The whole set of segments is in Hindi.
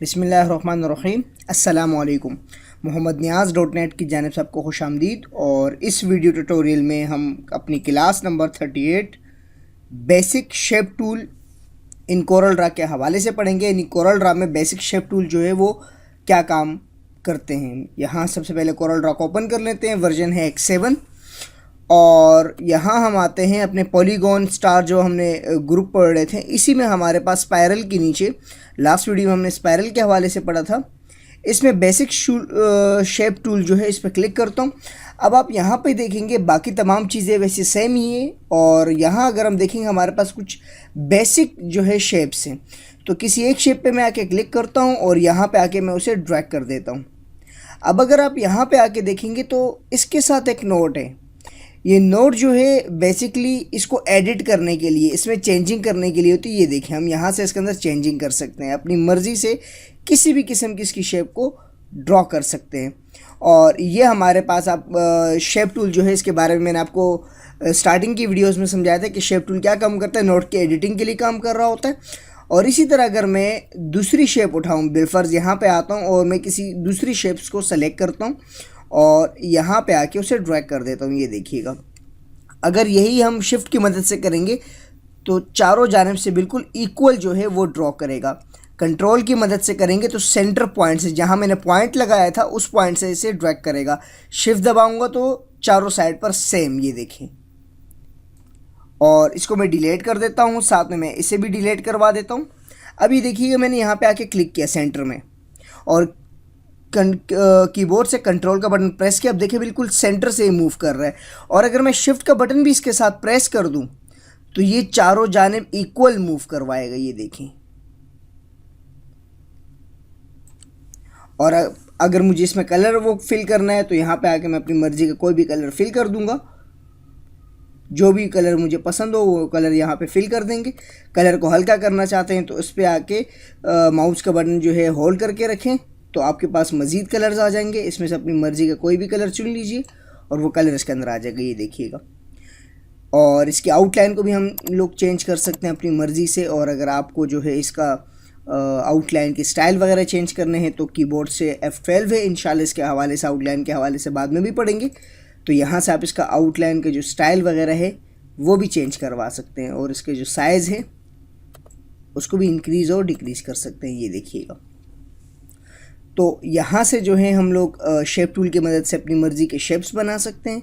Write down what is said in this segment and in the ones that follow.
बिस्मिल्लाहिर्रहमानिर्रहीम। अस्सलामुअलैकुम। मोहम्मद नियाज़ .net की जानिब से आपको खुश आमदीद। और इस वीडियो ट्यूटोरियल में हम अपनी class number 38 basic shape tool in Corel Draw के हवाले से पढ़ेंगे। इन कोरल ड्रा में बेसिक शेप टूल जो है वो क्या काम करते हैं। यहाँ सबसे पहले कोरल ड्रा को ओपन कर लेते हैं, वर्जन है X7। और यहाँ हम आते हैं अपने पॉलीगॉन स्टार जो हमने ग्रुप पढ़ रहे थे, इसी में हमारे पास स्पायरल के नीचे लास्ट वीडियो में हमने स्पायरल के हवाले से पढ़ा था। इसमें बेसिक शेप टूल जो है इस पर क्लिक करता हूँ। अब आप यहाँ पे देखेंगे बाकी तमाम चीज़ें वैसे सेम ही है। और यहाँ अगर हम देखेंगे हमारे पास कुछ बेसिक जो है शेप्स हैं, तो किसी एक शेप पे मैं आके क्लिक करता हूँ और यहाँ पे आके मैं उसे ड्रैग कर देता हूँ। अब अगर आप यहाँ पे आके देखेंगे तो इसके साथ एक नोट है। ये नोट जो है बेसिकली इसको एडिट करने के लिए, इसमें चेंजिंग करने के लिए होती है। ये देखिए, हम यहाँ से इसके अंदर चेंजिंग कर सकते हैं, अपनी मर्ज़ी से किसी भी किस्म की इसकी शेप को ड्रॉ कर सकते हैं। और ये हमारे पास आप शेप टूल जो है इसके बारे में मैंने आपको स्टार्टिंग की वीडियोस में समझाया था कि शेप टूल क्या काम करता है। नोट की एडिटिंग के लिए काम कर रहा होता है। और इसी तरह अगर मैं दूसरी शेप उठाऊँ, बिलफर्ज यहाँ पे आता हूँ और मैं किसी दूसरी शेप्स को सेलेक्ट करता हूँ और यहाँ पे आके उसे ड्रैग कर देता हूँ। ये देखिएगा, अगर यही हम शिफ्ट की मदद से करेंगे तो चारों जानिब से बिल्कुल इक्वल जो है वो ड्रॉ करेगा। कंट्रोल की मदद से करेंगे तो सेंटर पॉइंट से, जहाँ मैंने पॉइंट लगाया था उस पॉइंट से इसे ड्रैग करेगा। शिफ्ट दबाऊंगा तो चारों साइड पर सेम, ये देखें। और इसको मैं डिलीट कर देता हूँ, साथ में मैं इसे भी डिलीट करवा देता हूँ। अभी देखिएगा, मैंने यहाँ पे आके क्लिक किया सेंटर में और कीबोर्ड से कंट्रोल का बटन प्रेस किया। अब देखिए बिल्कुल सेंटर से मूव कर रहा है। और अगर मैं शिफ्ट का बटन भी इसके साथ प्रेस कर दूं तो ये चारों जानिब इक्वल मूव करवाएगा। ये देखें। और अगर मुझे इसमें कलर वो फिल करना है तो यहाँ पे आके मैं अपनी मर्जी का कोई भी कलर फिल कर दूंगा। जो भी कलर मुझे पसंद हो वो कलर यहाँ पे फिल कर देंगे। कलर को हल्का करना चाहते हैं तो उस पर आके माउस का बटन जो है होल्ड करके रखें तो आपके पास मज़ीद कलर्स आ जाएंगे। इसमें से अपनी मर्ज़ी का कोई भी कलर चुन लीजिए और वो कलर इसके अंदर आ जाएगा। ये देखिएगा। और इसकी आउटलाइन को भी हम लोग चेंज कर सकते हैं अपनी मर्ज़ी से। और अगर आपको जो है इसका आउटलाइन की स्टाइल वगैरह चेंज करने हैं तो कीबोर्ड से F12 है। इंशाल्लाह इसके हवाले से, आउटलाइन के हवाले से बाद में भी पढ़ेंगे। तो यहाँ से आप इसका आउटलाइन के जो स्टाइल वगैरह है वो भी चेंज करवा सकते हैं। और इसके जो साइज़ है उसको भी इंक्रीज़ और डिक्रीज़ कर सकते हैं। ये देखिएगा। तो यहाँ से जो है हम लोग शेप टूल की मदद से अपनी मर्ज़ी के शेप्स बना सकते हैं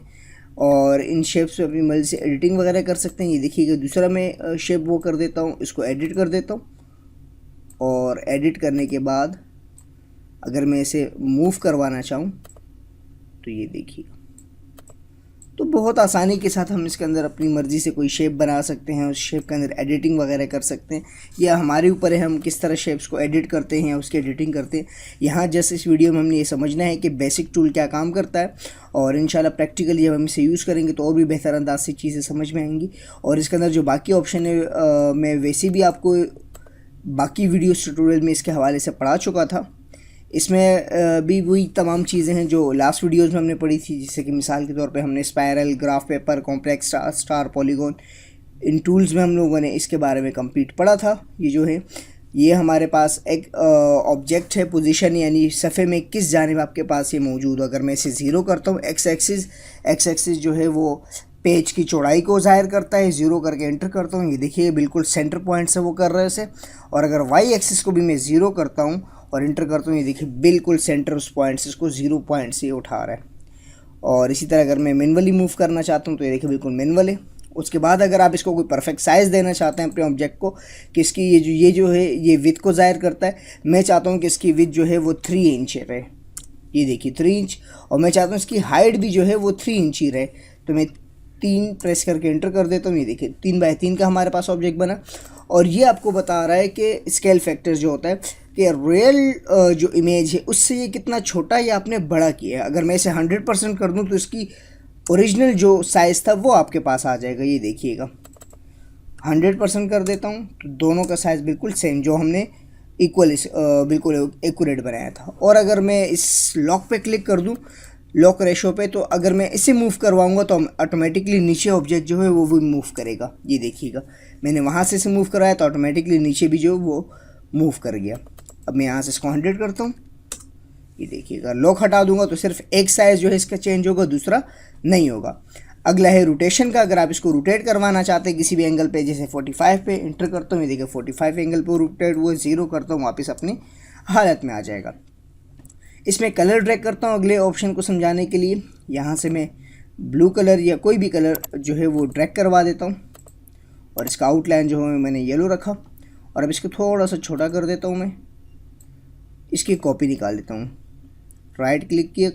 और इन शेप्स पे अपनी मर्ज़ी से एडिटिंग वगैरह कर सकते हैं। ये देखिएगा, दूसरा मैं शेप वो कर देता हूँ, इसको एडिट कर देता हूँ। और एडिट करने के बाद अगर मैं इसे मूव करवाना चाहूँ तो ये देखिएगा, तो बहुत आसानी के साथ हम इसके अंदर अपनी मर्ज़ी से कोई शेप बना सकते हैं। उस शेप के अंदर एडिटिंग वगैरह कर सकते हैं। यह हमारे ऊपर है, हम किस तरह शेप्स को एडिट करते हैं या उसकी एडिटिंग करते हैं। यहाँ जस्ट इस वीडियो में हमने ये समझना है कि बेसिक टूल क्या काम करता है। और इंशाल्लाह प्रैक्टिकली जब हम इसे यूज़ करेंगे तो और भी बेहतर अंदाज से चीज़ें समझ में आएंगी। और इसके अंदर जो बाकी ऑप्शन है मैं वैसे भी आपको बाकी वीडियोस ट्यूटोरियल में इसके हवाले से पढ़ा चुका था। इसमें भी वही तमाम चीज़ें हैं जो लास्ट वीडियोस में हमने पढ़ी थी। जैसे कि मिसाल के तौर पे हमने spiral, graph paper, complex star, polygon, इन टूल्स में हम लोगों ने इसके बारे में कंप्लीट पढ़ा था। ये जो है ये हमारे पास एक ऑब्जेक्ट है, पोजीशन, यानी सफ़े में किस जानिब आपके पास ये मौजूद हो। अगर मैं इसे ज़ीरो करता हूँ, एक्स एक्सिस जो है वो पेज की चौड़ाई को ज़ाहिर करता है। ज़ीरो करके एंटर करता हूँ, ये देखिए बिल्कुल सेंटर पॉइंट से वो कर रहे हैं इसे। और अगर वाई एक्सिस को भी मैं ज़ीरो करता हूँ और इंटर करता हूँ, ये देखिए बिल्कुल सेंटर उस पॉइंट से इसको 0 पॉइंट से उठा रहा है। और इसी तरह अगर मैं मैनुअली मूव करना चाहता हूँ तो ये देखिए बिल्कुल मैनुअल है। उसके बाद अगर आप इसको कोई परफेक्ट साइज़ देना चाहते हैं अपने ऑब्जेक्ट को कि इसकी ये जो है ये विड्थ को ज़ाहिर करता है। मैं चाहता हूँ कि इसकी विड्थ जो है वो 3 इंच रहे। ये देखिए 3 इंच। और मैं चाहता हूँ इसकी हाइट भी जो है वो 3 इंच ही रहे। तो मैं 3 प्रेस करके एंटर कर देता हूँ। ये देखिए 3 बाय 3 का हमारे पास ऑब्जेक्ट बना। और ये आपको बता रहा है कि स्केल फैक्टर जो होता है कि रियल जो इमेज है उससे ये कितना छोटा या आपने बड़ा किया है। अगर मैं इसे 100% कर दूं तो इसकी ओरिजिनल जो साइज़ था वो आपके पास आ जाएगा। ये देखिएगा 100% कर देता हूँ तो दोनों का साइज़ बिल्कुल सेम जो हमने इक्वल बिल्कुल एक्यूरेट बनाया था। और अगर मैं इस लॉक पे क्लिक कर दूं लॉक रेशो पे, तो अगर मैं इसे मूव करवाऊंगा तो ऑटोमेटिकली नीचे ऑब्जेक्ट जो है वो भी मूव करेगा। ये देखिएगा मैंने वहाँ से इसे मूव करवाया तो ऑटोमेटिकली नीचे भी जो वो मूव कर गया। अब मैं यहाँ से इसको 100 करता हूँ। ये देखिएगा लॉक हटा दूंगा तो सिर्फ एक साइज़ जो है इसका चेंज होगा, दूसरा नहीं होगा। अगला है रोटेशन का। अगर आप इसको रोटेट करवाना चाहते हैं किसी भी एंगल पे, जैसे 45 पे इंटर करता हूँ, ये देखिए 45 एंगल पे रोटेट हुआ, 0 करता हूँ वापस अपनी हालत में आ जाएगा। इसमें कलर ड्रैग करता हूँ अगले ऑप्शन को समझाने के लिए। यहाँ से मैं ब्लू कलर या कोई भी कलर जो है वो ड्रैग करवा देता हूँ और इसका आउटलाइन जो है मैंने येलो रखा। और अब इसको थोड़ा सा छोटा कर देता हूँ, मैं इसकी कॉपी निकाल लेता हूँ। राइट क्लिक किया।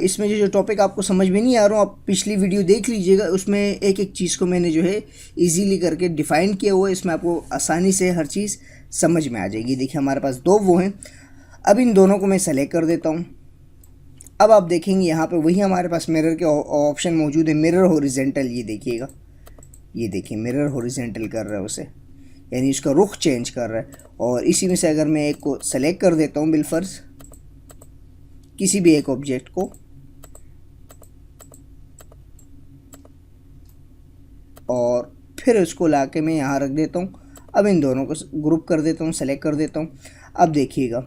इसमें जो टॉपिक आपको समझ में नहीं आ रहा हो, आप पिछली वीडियो देख लीजिएगा, उसमें एक एक चीज़ को मैंने जो है इजीली करके डिफ़ाइन किया हुआ है। इसमें आपको आसानी से हर चीज़ समझ में आ जाएगी। देखिए हमारे पास दो वो हैं। अब इन दोनों को मैं सेलेक्ट कर देता हूँ। अब आप देखेंगे यहाँ पे वही हमारे पास मिरर के ऑप्शन मौजूद है, मिरर हॉरिजेंटल। ये देखिएगा, ये देखिए मिरर हॉरिजेंटल कर रहा है उसे, यानी उसका रुख चेंज कर रहा है। और इसी में से अगर मैं एक को सेलेक्ट कर देता हूँ बिलफर्ज, किसी भी एक ऑब्जेक्ट को, और फिर उसको लाके मैं यहाँ रख देता हूँ। अब इन दोनों को ग्रुप कर देता हूँ, सेलेक्ट कर देता हूँ। अब देखिएगा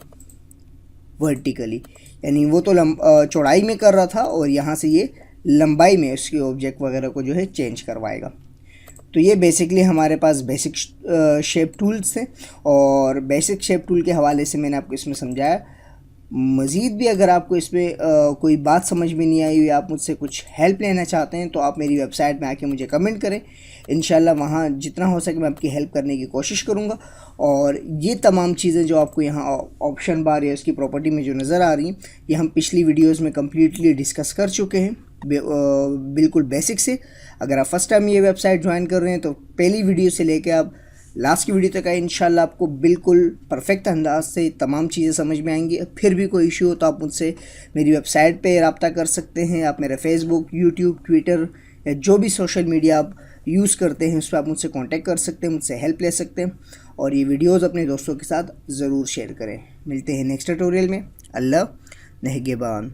वर्टिकली, यानी वो तो चौड़ाई में कर रहा था और यहाँ से ये लंबाई में उसके ऑब्जेक्ट वगैरह को जो है चेंज करवाएगा। तो ये बेसिकली हमारे पास बेसिक शेप टूल्स थे और बेसिक शेप टूल के हवाले से मैंने आपको इसमें समझाया। मज़ीद भी अगर आपको इसमें कोई बात समझ में नहीं आई या आप मुझसे कुछ हेल्प लेना चाहते हैं तो आप मेरी वेबसाइट में आके मुझे कमेंट करें। इंशाल्लाह वहाँ जितना हो सके मैं आपकी हेल्प करने की कोशिश करूँगा। और ये तमाम चीज़ें जो आपको यहाँ ऑप्शन बार या उसकी प्रॉपर्टी में जो नज़र आ रही हैं, ये हम पिछली वीडियोज़ में कम्प्लीटली डिस्कस कर चुके हैं बिल्कुल बेसिक से। अगर आप फर्स्ट टाइम ये वेबसाइट ज्वाइन कर रहे हैं तो पहली वीडियो से लेकर आप लास्ट की वीडियो तक आए, इंशाल्लाह आपको बिल्कुल परफेक्ट अंदाज से तमाम चीज़ें समझ में आएंगी। फिर भी कोई इशू हो तो आप मुझसे मेरी वेबसाइट पे रब्ता कर सकते हैं। आप मेरे फेसबुक, यूट्यूब, ट्विटर या जो भी सोशल मीडिया आप यूज़ करते हैं उस पर आप मुझसे कांटेक्ट कर सकते हैं, मुझसे हेल्प ले सकते हैं। और ये वीडियोज़ अपने दोस्तों के साथ ज़रूर शेयर करें। मिलते हैं नेक्स्ट ट्यूटोरियल में। अल्लाह नेहगेबान।